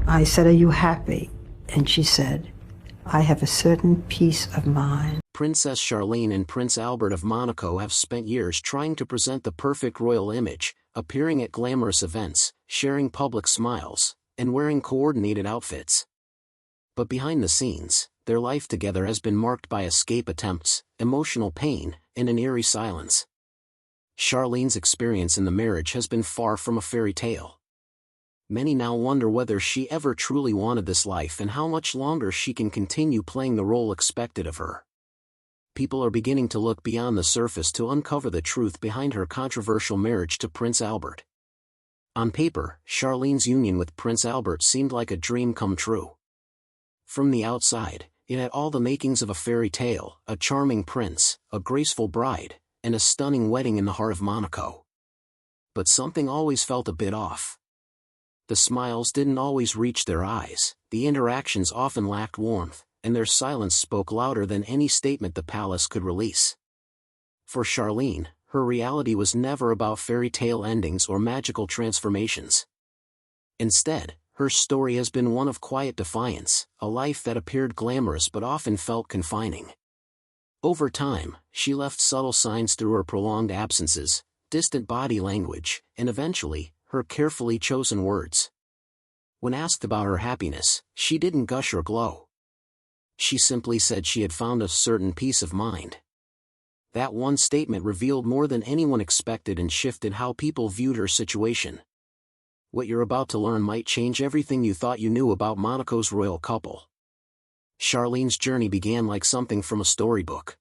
I said, "Are you happy?" And she said, "I have a certain peace of mind." Princess Charlene and Prince Albert of Monaco have spent years trying to present the perfect royal image, appearing at glamorous events, sharing public smiles, and wearing coordinated outfits. But behind the scenes, their life together has been marked by escape attempts, emotional pain, and an eerie silence. Charlene's experience in the marriage has been far from a fairy tale. Many now wonder whether she ever truly wanted this life and how much longer she can continue playing the role expected of her. People are beginning to look beyond the surface to uncover the truth behind her controversial marriage to Prince Albert. On paper, Charlene's union with Prince Albert seemed like a dream come true. From the outside, it had all the makings of a fairy tale: a charming prince, a graceful bride, and a stunning wedding in the heart of Monaco. But something always felt a bit off. The smiles didn't always reach their eyes, the interactions often lacked warmth, and their silence spoke louder than any statement the palace could release. For Charlene, her reality was never about fairy tale endings or magical transformations. Instead, her story has been one of quiet defiance, a life that appeared glamorous but often felt confining. Over time, she left subtle signs through her prolonged absences, distant body language, and eventually, her carefully chosen words. When asked about her happiness, she didn't gush or glow. She simply said she had found a certain peace of mind. That one statement revealed more than anyone expected and shifted how people viewed her situation. What you're about to learn might change everything you thought you knew about Monaco's royal couple. Charlene's journey began like something from a storybook.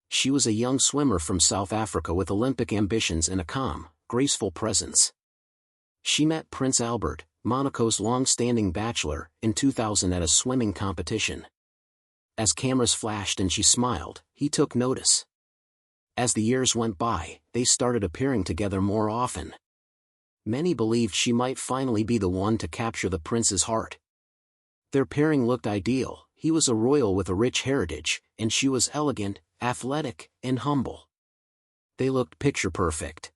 She was a young swimmer from South Africa with Olympic ambitions and a calm, graceful presence. She met Prince Albert, Monaco's long-standing bachelor, in 2000 at a swimming competition. As cameras flashed and she smiled, he took notice. As the years went by, they started appearing together more often. Many believed she might finally be the one to capture the prince's heart. Their pairing looked ideal: he was a royal with a rich heritage, and she was elegant, athletic, and humble. They looked picture-perfect.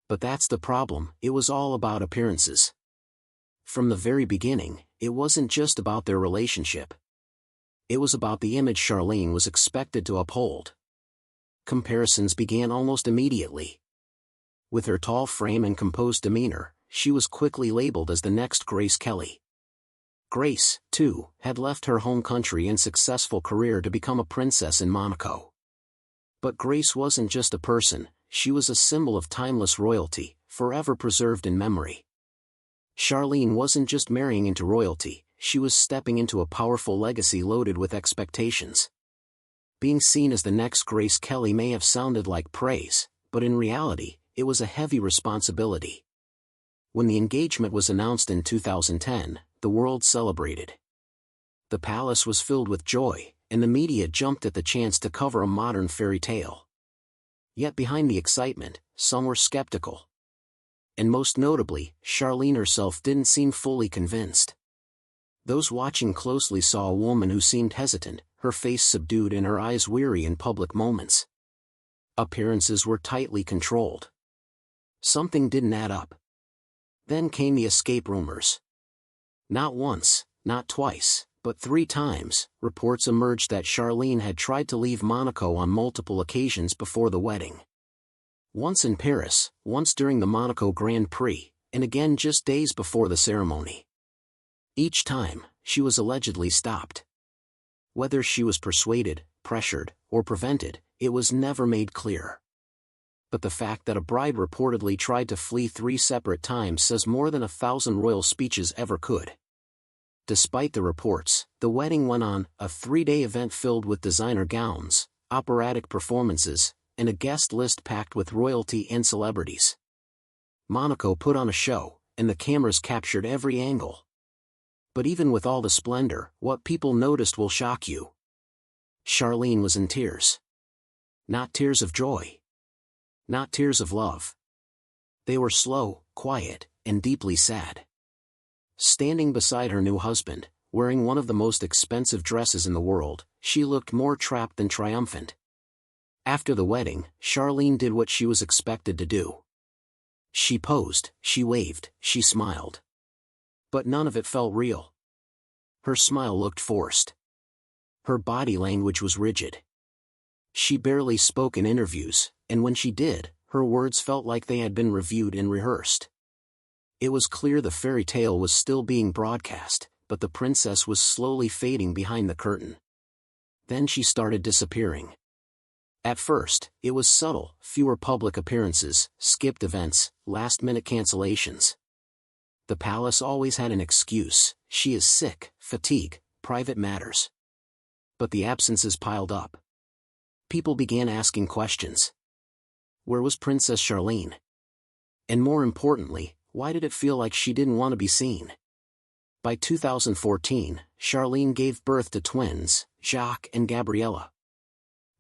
But that's the problem: it was all about appearances. From the very beginning, it wasn't just about their relationship. It was about the image Charlene was expected to uphold. Comparisons began almost immediately. With her tall frame and composed demeanor, she was quickly labeled as the next Grace Kelly. Grace, too, had left her home country and successful career to become a princess in Monaco. But Grace wasn't just a person, she was a symbol of timeless royalty, forever preserved in memory. Charlene wasn't just marrying into royalty, she was stepping into a powerful legacy loaded with expectations. Being seen as the next Grace Kelly may have sounded like praise, but in reality, it was a heavy responsibility. When the engagement was announced in 2010, the world celebrated. The palace was filled with joy, and the media jumped at the chance to cover a modern fairy tale. Yet behind the excitement, some were skeptical. And most notably, Charlene herself didn't seem fully convinced. Those watching closely saw a woman who seemed hesitant, her face subdued and her eyes weary in public moments. Appearances were tightly controlled. Something didn't add up. Then came the escape rumors. Not once, not twice, but 3 times, reports emerged that Charlene had tried to leave Monaco on multiple occasions before the wedding. Once in Paris, once during the Monaco Grand Prix, and again just days before the ceremony. Each time, she was allegedly stopped. Whether she was persuaded, pressured, or prevented, it was never made clear. But the fact that a bride reportedly tried to flee 3 separate times says more than 1,000 royal speeches ever could. Despite the reports, the wedding went on, a 3-day event filled with designer gowns, operatic performances, and a guest list packed with royalty and celebrities. Monaco put on a show, and the cameras captured every angle. But even with all the splendor, what people noticed will shock you. Charlene was in tears. Not tears of joy. Not tears of love. They were slow, quiet, and deeply sad. Standing beside her new husband, wearing one of the most expensive dresses in the world, she looked more trapped than triumphant. After the wedding, Charlene did what she was expected to do. She posed, she waved, she smiled. But none of it felt real. Her smile looked forced. Her body language was rigid. She barely spoke in interviews, and when she did, her words felt like they had been reviewed and rehearsed. It was clear the fairy tale was still being broadcast, but the princess was slowly fading behind the curtain. Then she started disappearing. At first, it was subtle: fewer public appearances, skipped events, last-minute cancellations. The palace always had an excuse: she is sick, fatigue, private matters. But the absences piled up. People began asking questions. Where was Princess Charlene? And more importantly, why did it feel like she didn't want to be seen? By 2014, Charlene gave birth to twins, Jacques and Gabriella.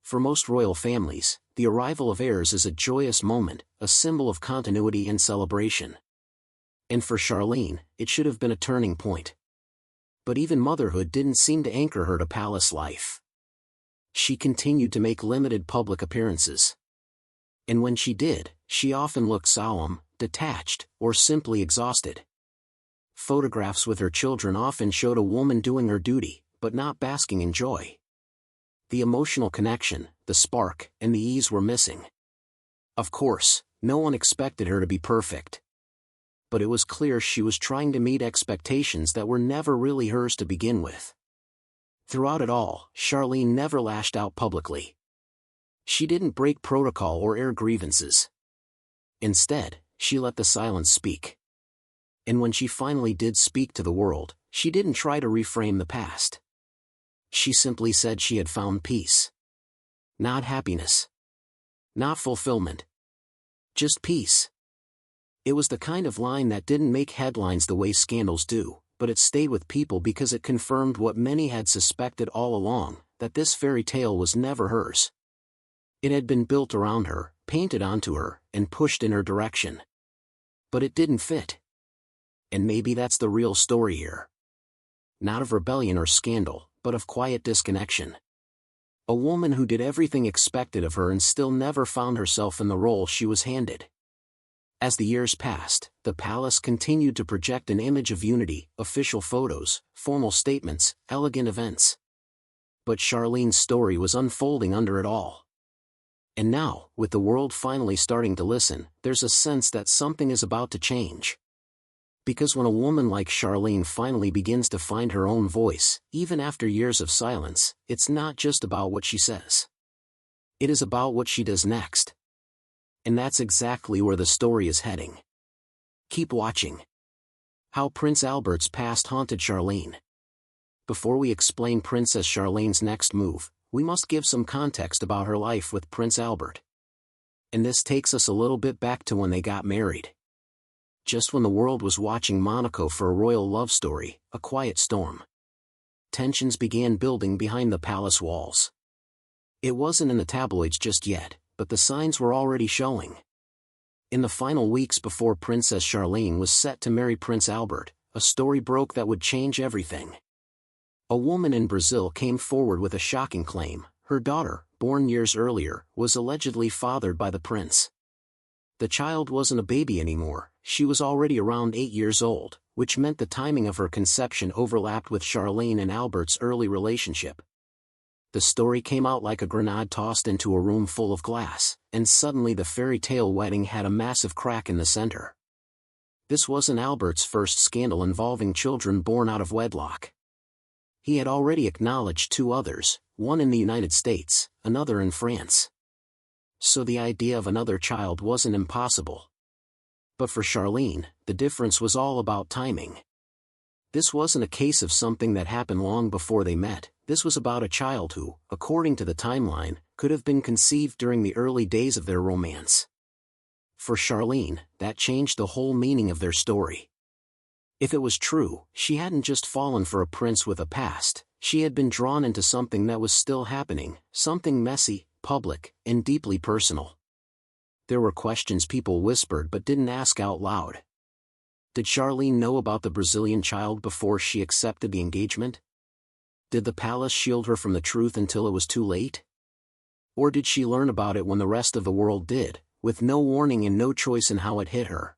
For most royal families, the arrival of heirs is a joyous moment, a symbol of continuity and celebration. And for Charlene, it should have been a turning point. But even motherhood didn't seem to anchor her to palace life. She continued to make limited public appearances. And when she did, she often looked solemn, detached, or simply exhausted. Photographs with her children often showed a woman doing her duty, but not basking in joy. The emotional connection, the spark, and the ease were missing. Of course, no one expected her to be perfect. But it was clear she was trying to meet expectations that were never really hers to begin with. Throughout it all, Charlene never lashed out publicly. She didn't break protocol or air grievances. Instead, she let the silence speak. And when she finally did speak to the world, she didn't try to reframe the past. She simply said she had found peace. Not happiness. Not fulfillment. Just peace. It was the kind of line that didn't make headlines the way scandals do, but it stayed with people because it confirmed what many had suspected all along, that this fairy tale was never hers. It had been built around her, painted onto her, and pushed in her direction. But it didn't fit. And maybe that's the real story here. Not of rebellion or scandal, but of quiet disconnection. A woman who did everything expected of her and still never found herself in the role she was handed. As the years passed, the palace continued to project an image of unity: official photos, formal statements, elegant events. But Charlene's story was unfolding under it all. And now, with the world finally starting to listen, there's a sense that something is about to change. Because when a woman like Charlene finally begins to find her own voice, even after years of silence, it's not just about what she says. It is about what she does next. And that's exactly where the story is heading. Keep watching. How Prince Albert's past haunted Charlene. Before we explain Princess Charlene's next move, we must give some context about her life with Prince Albert. And this takes us a little bit back to when they got married. Just when the world was watching Monaco for a royal love story, a quiet storm. Tensions began building behind the palace walls. It wasn't in the tabloids just yet, but the signs were already showing. In the final weeks before Princess Charlene was set to marry Prince Albert, a story broke that would change everything. A woman in Brazil came forward with a shocking claim: her daughter, born years earlier, was allegedly fathered by the prince. The child wasn't a baby anymore, she was already around 8 years old, which meant the timing of her conception overlapped with Charlene and Albert's early relationship. The story came out like a grenade tossed into a room full of glass, and suddenly the fairy tale wedding had a massive crack in the center. This wasn't Albert's first scandal involving children born out of wedlock. He had already acknowledged 2 others, one in the United States, another in France. So the idea of another child wasn't impossible. But for Charlene, the difference was all about timing. This wasn't a case of something that happened long before they met. This was about a child who, according to the timeline, could have been conceived during the early days of their romance. For Charlene, that changed the whole meaning of their story. If it was true, she hadn't just fallen for a prince with a past, she had been drawn into something that was still happening, something messy, public, and deeply personal. There were questions people whispered but didn't ask out loud. Did Charlene know about the Brazilian child before she accepted the engagement? Did the palace shield her from the truth until it was too late? Or did she learn about it when the rest of the world did, with no warning and no choice in how it hit her?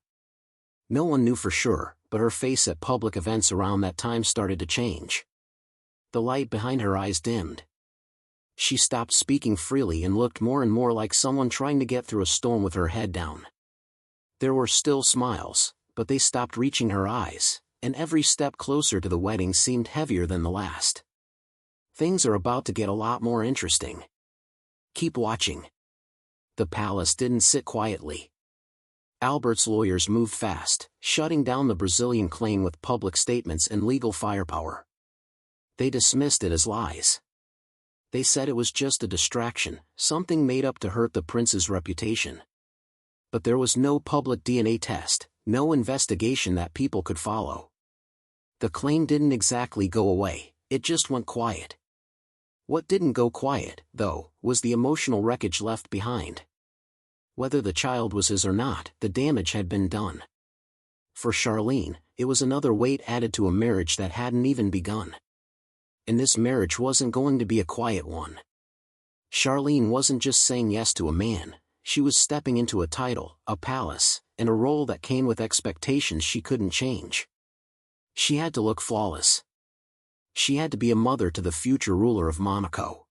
No one knew for sure, but her face at public events around that time started to change. The light behind her eyes dimmed. She stopped speaking freely and looked more and more like someone trying to get through a storm with her head down. There were still smiles, but they stopped reaching her eyes, and every step closer to the wedding seemed heavier than the last. Things are about to get a lot more interesting. Keep watching. The palace didn't sit quietly. Albert's lawyers moved fast, shutting down the Brazilian claim with public statements and legal firepower. They dismissed it as lies. They said it was just a distraction, something made up to hurt the prince's reputation. But there was no public DNA test, no investigation that people could follow. The claim didn't exactly go away, it just went quiet. What didn't go quiet, though, was the emotional wreckage left behind. Whether the child was his or not, the damage had been done. For Charlene, it was another weight added to a marriage that hadn't even begun. And this marriage wasn't going to be a quiet one. Charlene wasn't just saying yes to a man, she was stepping into a title, a palace, and a role that came with expectations she couldn't change. She had to look flawless. She had to be a mother to the future ruler of Monaco.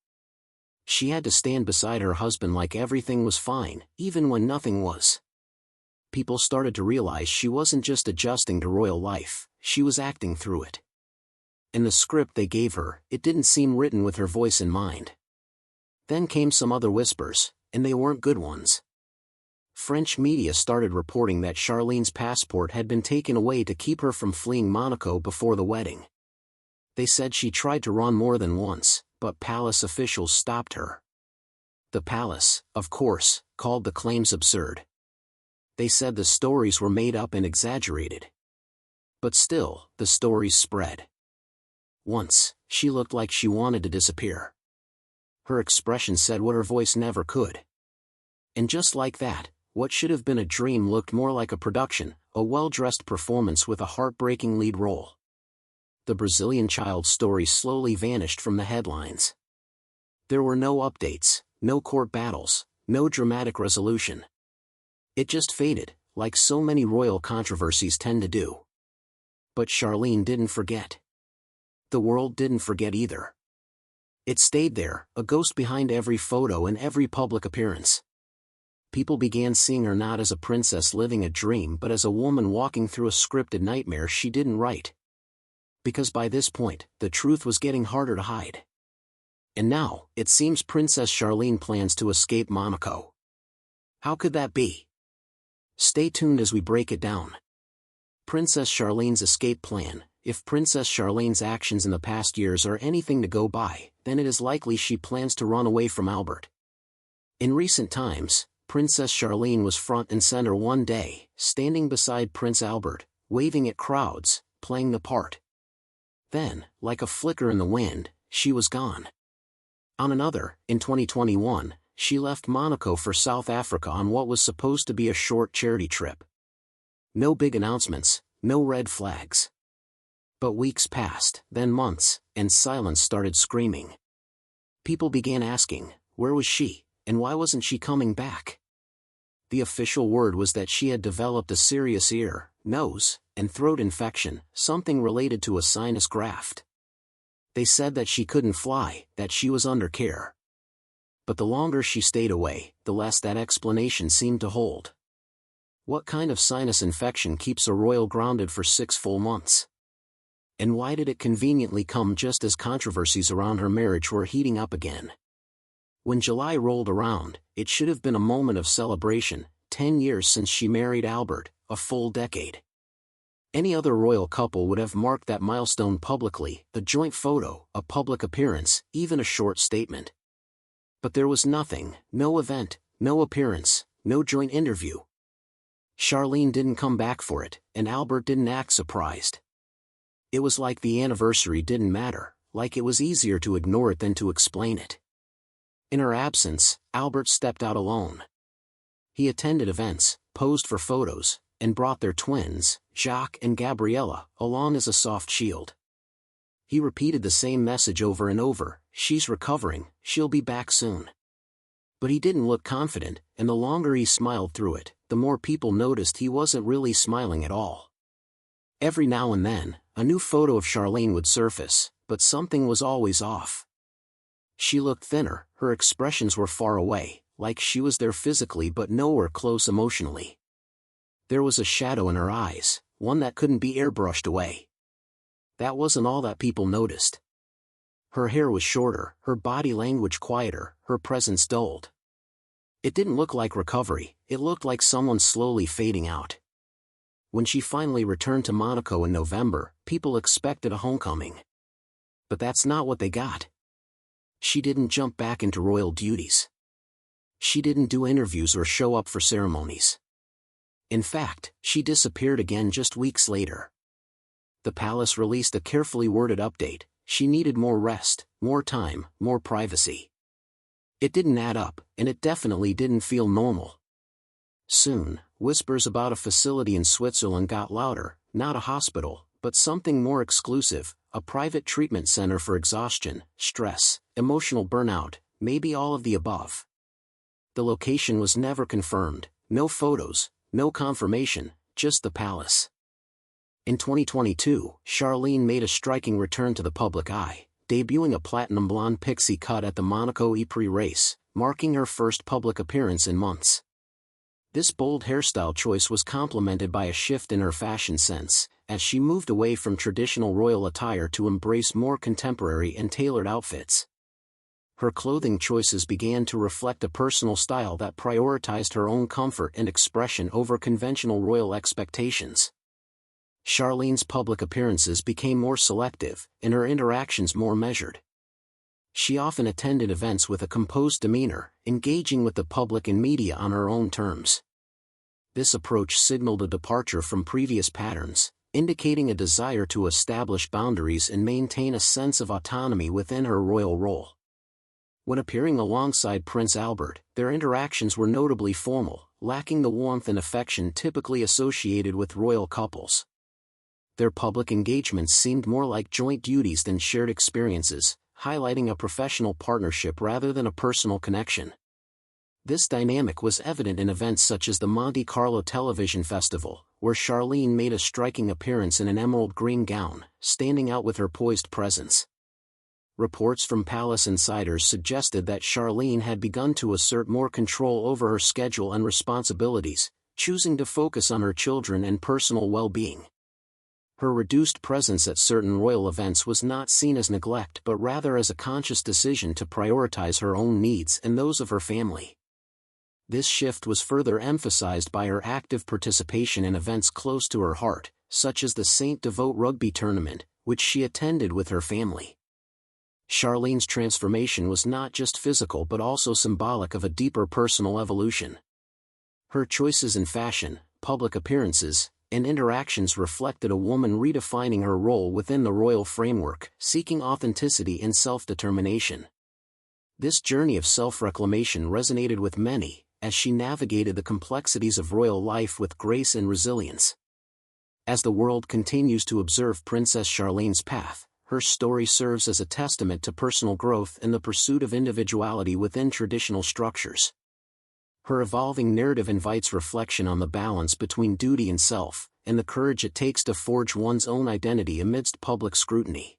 She had to stand beside her husband like everything was fine, even when nothing was. People started to realize she wasn't just adjusting to royal life, she was acting through it. In the script they gave her, it didn't seem written with her voice in mind. Then came some other whispers, and they weren't good ones. French media started reporting that Charlene's passport had been taken away to keep her from fleeing Monaco before the wedding. They said she tried to run more than once, but palace officials stopped her. The palace, of course, called the claims absurd. They said the stories were made up and exaggerated. But still, the stories spread. Once, she looked like she wanted to disappear. Her expression said what her voice never could. And just like that, what should have been a dream looked more like a production, a well-dressed performance with a heartbreaking lead role. The Brazilian child's story slowly vanished from the headlines. There were no updates, no court battles, no dramatic resolution. It just faded, like so many royal controversies tend to do. But Charlene didn't forget. The world didn't forget either. It stayed there, a ghost behind every photo and every public appearance. People began seeing her not as a princess living a dream but as a woman walking through a scripted nightmare she didn't write. Because by this point, the truth was getting harder to hide. And now, it seems Princess Charlene plans to escape Monaco. How could that be? Stay tuned as we break it down. Princess Charlene's escape plan. If Princess Charlene's actions in the past years are anything to go by, then it is likely she plans to run away from Albert. In recent times, Princess Charlene was front and center one day, standing beside Prince Albert, waving at crowds, playing the part. Then, like a flicker in the wind, she was gone. On another, in 2021, she left Monaco for South Africa on what was supposed to be a short charity trip. No big announcements, no red flags. But weeks passed, then months, and silence started screaming. People began asking, where was she, and why wasn't she coming back? The official word was that she had developed a serious ear, nose, and throat infection, something related to a sinus graft. They said that she couldn't fly, that she was under care. But the longer she stayed away, the less that explanation seemed to hold. What kind of sinus infection keeps a royal grounded for 6 full months? And why did it conveniently come just as controversies around her marriage were heating up again? When July rolled around, it should have been a moment of celebration, 10 years since she married Albert, a full decade. Any other royal couple would have marked that milestone publicly, a joint photo, a public appearance, even a short statement. But there was nothing, no event, no appearance, no joint interview. Charlene didn't come back for it, and Albert didn't act surprised. It was like the anniversary didn't matter, like it was easier to ignore it than to explain it. In her absence, Albert stepped out alone. He attended events, posed for photos, and brought their twins, Jacques and Gabriella, along as a soft shield. He repeated the same message over and over, she's recovering, she'll be back soon. But he didn't look confident, and the longer he smiled through it, the more people noticed he wasn't really smiling at all. Every now and then, a new photo of Charlene would surface, but something was always off. She looked thinner, her expressions were far away, like she was there physically but nowhere close emotionally. There was a shadow in her eyes, one that couldn't be airbrushed away. That wasn't all that people noticed. Her hair was shorter, her body language quieter, her presence dulled. It didn't look like recovery, it looked like someone slowly fading out. When she finally returned to Monaco in November, people expected a homecoming. But that's not what they got. She didn't jump back into royal duties. She didn't do interviews or show up for ceremonies. In fact, she disappeared again just weeks later. The palace released a carefully worded update: she needed more rest, more time, more privacy. It didn't add up, and it definitely didn't feel normal. Soon, whispers about a facility in Switzerland got louder, not a hospital, but something more exclusive, a private treatment center for exhaustion, stress, emotional burnout, maybe all of the above. The location was never confirmed, no photos, no confirmation, just the palace. In 2022, Charlene made a striking return to the public eye, debuting a platinum blonde pixie cut at the Monaco Ypres race, marking her first public appearance in months. This bold hairstyle choice was complemented by a shift in her fashion sense, as she moved away from traditional royal attire to embrace more contemporary and tailored outfits. Her clothing choices began to reflect a personal style that prioritized her own comfort and expression over conventional royal expectations. Charlene's public appearances became more selective, and her interactions more measured. She often attended events with a composed demeanor, engaging with the public and media on her own terms. This approach signaled a departure from previous patterns, indicating a desire to establish boundaries and maintain a sense of autonomy within her royal role. When appearing alongside Prince Albert, their interactions were notably formal, lacking the warmth and affection typically associated with royal couples. Their public engagements seemed more like joint duties than shared experiences, highlighting a professional partnership rather than a personal connection. This dynamic was evident in events such as the Monte Carlo Television Festival, where Charlene made a striking appearance in an emerald green gown, standing out with her poised presence. Reports from palace insiders suggested that Charlene had begun to assert more control over her schedule and responsibilities, choosing to focus on her children and personal well-being. Her reduced presence at certain royal events was not seen as neglect but rather as a conscious decision to prioritize her own needs and those of her family. This shift was further emphasized by her active participation in events close to her heart, such as the Saint Devote rugby tournament, which she attended with her family. Charlene's transformation was not just physical but also symbolic of a deeper personal evolution. Her choices in fashion, public appearances, and interactions reflected a woman redefining her role within the royal framework, seeking authenticity and self-determination. This journey of self-reclamation resonated with many, as she navigated the complexities of royal life with grace and resilience. As the world continues to observe Princess Charlene's path, her story serves as a testament to personal growth and the pursuit of individuality within traditional structures. Her evolving narrative invites reflection on the balance between duty and self, and the courage it takes to forge one's own identity amidst public scrutiny.